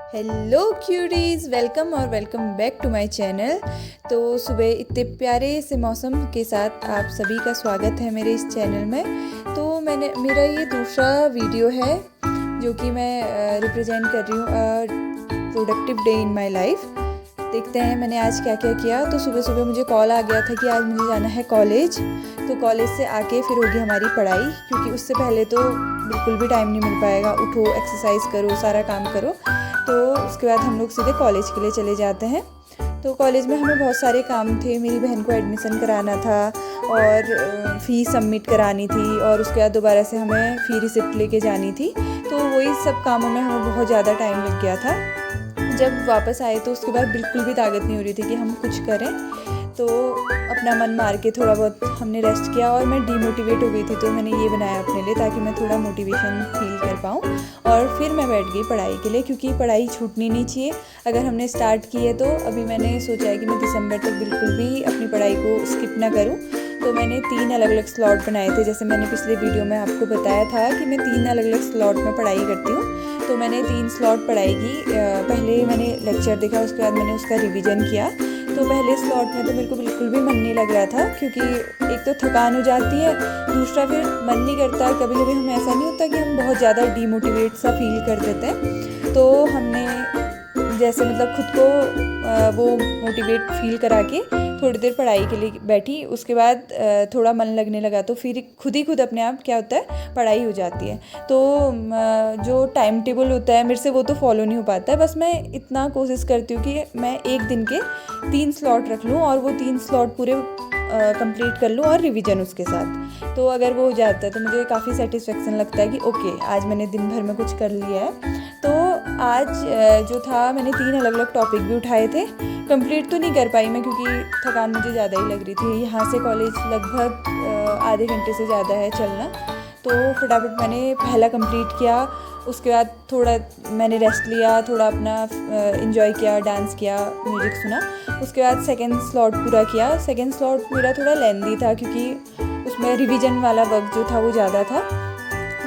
Hello curies, welcome और welcome back to my channel. तो सुबह इतने प्यारे से मौसम के साथ आप सभी का स्वागत है मेरे इस चैनल में। तो मेरा ये दूसरा वीडियो है जो कि मैं रिप्रेजेंट कर रही हूँ productive day in my life. देखते हैं मैंने आज क्या क्या किया। तो सुबह सुबह मुझे कॉल आ गया था कि आज मुझे जाना है कॉलेज। तो कॉलेज से आके फिर होगी हमारी पढ़ाई, क्योंकि उससे पहले तो बिल्कुल भी टाइम नहीं मिल पाएगा। उठो, एक्सरसाइज करो, सारा काम करो। तो उसके बाद हम लोग सीधे कॉलेज के लिए चले जाते हैं। तो कॉलेज में हमें बहुत सारे काम थे। मेरी बहन को एडमिशन कराना था और फ़ीस सबमिट करानी थी, और उसके बाद दोबारा से हमें फ़ी रिसिप्ट लेके जानी थी। तो वही सब कामों में हमें बहुत ज़्यादा टाइम लग गया था। जब वापस आए तो उसके बाद बिल्कुल भी ताकत नहीं हो रही थी कि हम कुछ करें। तो अपना मन मार के थोड़ा बहुत हमने रेस्ट किया, और मैं डीमोटिवेट हो गई थी। तो मैंने ये बनाया अपने लिए ताकि मैं थोड़ा मोटिवेशन फील कर पाऊँ। और फिर मैं बैठ गई पढ़ाई के लिए, क्योंकि पढ़ाई छूटनी नहीं चाहिए। अगर हमने स्टार्ट की है तो अभी मैंने सोचा है कि मैं दिसंबर तक बिल्कुल भी अपनी पढ़ाई को स्किप ना करूँ। तो मैंने 3 अलग अलग स्लॉट बनाए थे। जैसे मैंने पिछले वीडियो में आपको बताया था कि मैं 3 अलग अलग स्लॉट में पढ़ाई करती हूँ। तो मैंने 3 स्लॉट पढ़ाई की। पहले मैंने लेक्चर देखा, उसके बाद मैंने उसका रिवीजन किया। तो पहले स्लॉट में तो मेरे को बिल्कुल भी मन नहीं लग रहा था, क्योंकि एक तो थकान हो जाती है, दूसरा फिर मन नहीं करता। कभी कभी हमें ऐसा नहीं होता कि हम बहुत ज़्यादा डीमोटिवेट सा फील कर देते हैं। तो हमने जैसे मतलब खुद को वो मोटिवेट फील करा के थोड़ी देर पढ़ाई के लिए बैठी। उसके बाद थोड़ा मन लगने लगा, तो फिर खुद अपने आप क्या होता है, पढ़ाई हो जाती है। तो जो टाइम टेबल होता है मेरे से वो तो फॉलो नहीं हो पाता है। बस मैं इतना कोशिश करती हूँ कि मैं एक दिन के 3 स्लॉट रख लूँ, और वो 3 स्लॉट पूरे कंप्लीट कर लूँ, और रिवीजन उसके साथ। तो अगर वो हो जाता है तो मुझे काफ़ी सेटिस्फेक्शन लगता है कि ओके, आज मैंने दिन भर में कुछ कर लिया है। तो आज जो था, मैंने 3 अलग अलग टॉपिक भी उठाए थे। कंप्लीट तो नहीं कर पाई मैं, क्योंकि थकान मुझे ज़्यादा ही लग रही थी। यहाँ से कॉलेज लगभग आधे घंटे से ज़्यादा है चलना। तो फटाफट मैंने पहला कंप्लीट किया। उसके बाद थोड़ा मैंने रेस्ट लिया, थोड़ा अपना एंजॉय किया, डांस किया, म्यूज़िक सुना। उसके बाद सेकंड स्लॉट पूरा किया। सेकंड स्लॉट मेरा थोड़ा लेंदी था, क्योंकि उसमें रिवीजन वाला वक्त जो था वो ज़्यादा था।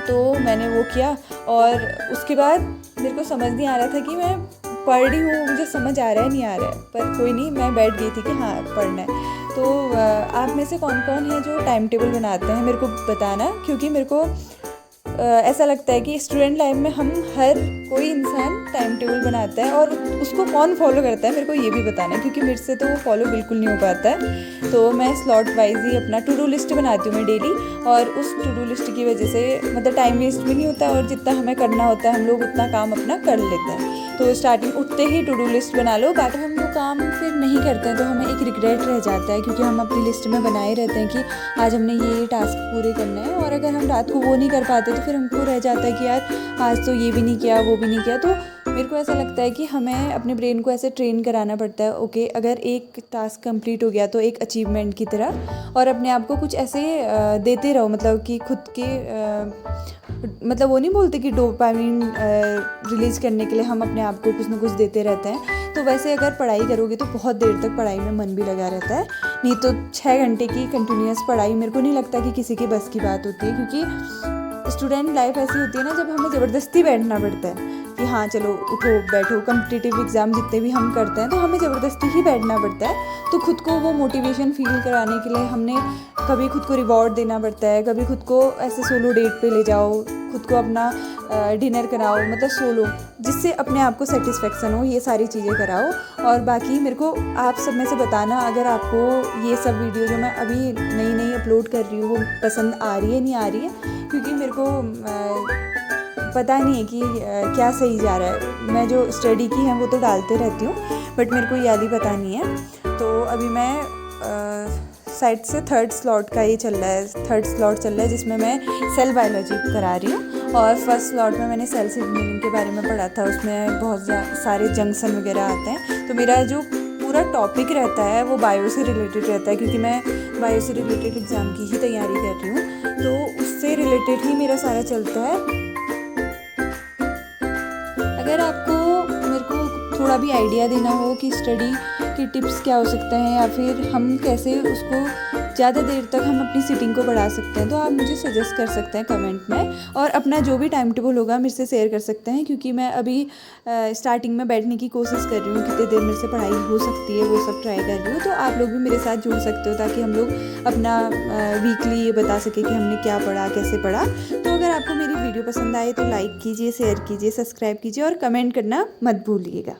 तो मैंने वो किया, और उसके बाद मेरे को समझ नहीं आ रहा था कि मैं पढ़ रही हूँ, मुझे समझ आ रहा है नहीं आ रहा है, पर कोई नहीं, मैं बैठ गई थी कि हाँ पढ़ना है। तो आप में से कौन कौन है जो टाइम टेबल बनाते हैं, मेरे को बताना। क्योंकि मेरे को ऐसा लगता है कि स्टूडेंट लाइफ में हम हर कोई इंसान टाइम टेबल बनाता है, और उसको कौन फॉलो करता है मेरे को ये भी बताना है, क्योंकि मेरे से तो वो फॉलो बिल्कुल नहीं हो पाता है। तो मैं स्लॉट वाइज ही अपना टू डू लिस्ट बनाती हूँ मैं डेली, और उस टू डू लिस्ट की वजह से मतलब टाइम वेस्ट भी नहीं होता, और जितना हमें करना होता है हम लोग उतना काम अपना कर लेते हैं। तो स्टार्टिंग उठते ही टू डू लिस्ट बना लो। बाकी हम वो काम फिर नहीं करते हैं तो हमें एक रिग्रेट रह जाता है, क्योंकि हम अपनी लिस्ट में बनाए रहते हैं कि आज हमने ये टास्क पूरे करने हैं, और अगर हम रात को वो नहीं कर पाते तो फिर हमको रह जाता है कि यार आज तो ये भी नहीं किया, वो भी नहीं किया। तो मेरे को ऐसा लगता है कि हमें अपने ब्रेन को ऐसे ट्रेन कराना पड़ता है। ओके, अगर एक टास्क कंप्लीट हो गया तो एक अचीवमेंट की तरह, और अपने आप को कुछ ऐसे देते रहो, मतलब कि खुद के मतलब वो नहीं बोलते कि डोपामिन रिलीज़ करने के लिए हम अपने आप को कुछ ना कुछ देते रहते हैं। तो वैसे अगर पढ़ाई करोगे तो बहुत देर तक पढ़ाई में मन भी लगा रहता है। नहीं तो 6 घंटे की कंटिन्यूस पढ़ाई मेरे को नहीं लगता कि किसी के बस की बात होती है, क्योंकि स्टूडेंट लाइफ ऐसी होती है ना, जब हमें ज़बरदस्ती बैठना पड़ता है कि हाँ चलो उठो बैठो। कम्पिटिटिव एग्ज़ाम जितने भी हम करते हैं तो हमें ज़बरदस्ती ही बैठना पड़ता है। तो खुद को वो मोटिवेशन फील कराने के लिए हमने कभी खुद को रिवॉर्ड देना पड़ता है, कभी खुद को ऐसे सोलो डेट पे ले जाओ, खुद को अपना डिनर कराओ, मतलब सोलो, जिससे अपने आप को सेटिस्फेक्शन हो, ये सारी चीज़ें कराओ। और बाकी मेरे को आप सब में से बताना अगर आपको ये सब वीडियो जो मैं अभी नई नई अपलोड कर रही हूँ वो पसंद आ रही है नहीं आ रही है, क्योंकि मेरे को पता नहीं है कि क्या सही जा रहा है। मैं जो स्टडी की है वो तो डालते रहती हूँ, बट मेरे को याद ही पता नहीं है। तो अभी मैं साइड से थर्ड स्लॉट का ये चल रहा है, थर्ड स्लॉट चल रहा है जिसमें मैं सेल बायोलॉजी करा रही हूँ। और फर्स्ट स्लॉट में मैंने सेल सिग्नलिंग के बारे में पढ़ा था, उसमें बहुत सारे जंक्शन वगैरह आते हैं। तो मेरा जो पूरा टॉपिक रहता है वो बायो से रिलेटेड रहता है, क्योंकि मैं बायो से रिलेटेड एग्ज़ाम की ही तैयारी कर रही हूँ। तो उससे रिलेटेड ही मेरा सारा चलता है। अगर आपको मेरे को थोड़ा भी आइडिया देना हो कि स्टडी के टिप्स क्या हो सकते हैं, या फिर हम कैसे उसको ज़्यादा देर तक हम अपनी सीटिंग को बढ़ा सकते हैं। तो आप मुझे सजेस्ट कर सकते हैं कमेंट में, और अपना जो भी टाइम टेबल होगा मेरे से शेयर कर सकते हैं, क्योंकि मैं अभी स्टार्टिंग में बैठने की कोशिश कर रही हूँ, कितनी देर मेरे से पढ़ाई हो सकती है वो सब ट्राई कर रही हूँ। तो आप लोग भी मेरे साथ जुड़ सकते हो ताकि हम लोग अपना वीकली ये बता सकें कि हमने क्या पढ़ा, कैसे पढ़ा। तो अगर आपको मेरी वीडियो पसंद आए तो लाइक कीजिए, शेयर कीजिए, सब्सक्राइब कीजिए और कमेंट करना मत भूलिएगा।